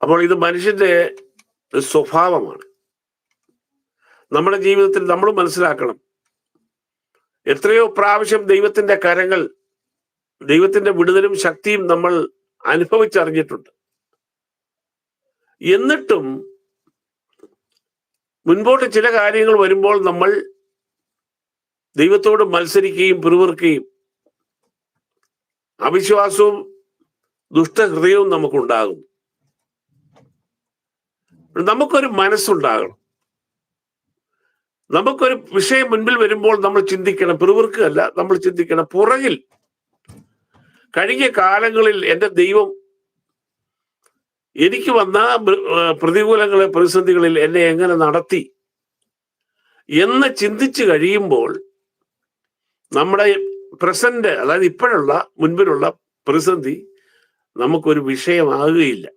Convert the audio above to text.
അപ്പോൾ ഇത് മനുഷ്യന്റെ സ്വഭാവമാണ്. നമ്മുടെ ജീവിതത്തിൽ നമ്മൾ മനസ്സിലാക്കണം, എത്രയോ പ്രാവശ്യം ദൈവത്തിന്റെ കരങ്ങൾ, ദൈവത്തിന്റെ വിടുതലും ശക്തിയും നമ്മൾ അനുഭവിച്ചറിഞ്ഞിട്ടുണ്ട്. എന്നിട്ടും മുൻപോട്ട് ചില കാര്യങ്ങൾ വരുമ്പോൾ നമ്മൾ ദൈവത്തോട് മത്സരിക്കുകയും പിറുപിറുക്കുകയും അവിശ്വാസവും ദുഷ്ടഹൃദയവും നമുക്കുണ്ടാകും. നമുക്കൊരു മനസ്സുണ്ടാകണം. നമുക്കൊരു വിഷയം മുൻപിൽ വരുമ്പോൾ നമ്മൾ ചിന്തിക്കണം, പിറുപിറുക്കുകയല്ല, നമ്മൾ ചിന്തിക്കണം, പുറകിൽ കഴിഞ്ഞ കാലങ്ങളിൽ എൻ്റെ ദൈവം എനിക്ക് വന്ന പ്രതികൂലങ്ങളെ, പ്രതിസന്ധികളിൽ എന്നെ എങ്ങനെ നടത്തി എന്ന് ചിന്തിച്ചു കഴിയുമ്പോൾ നമ്മുടെ പ്രസന്റ്, അതായത് ഇപ്പോഴുള്ള മുൻപിലുള്ള പ്രതിസന്ധി നമുക്കൊരു വിഷയമാകുകയില്ല.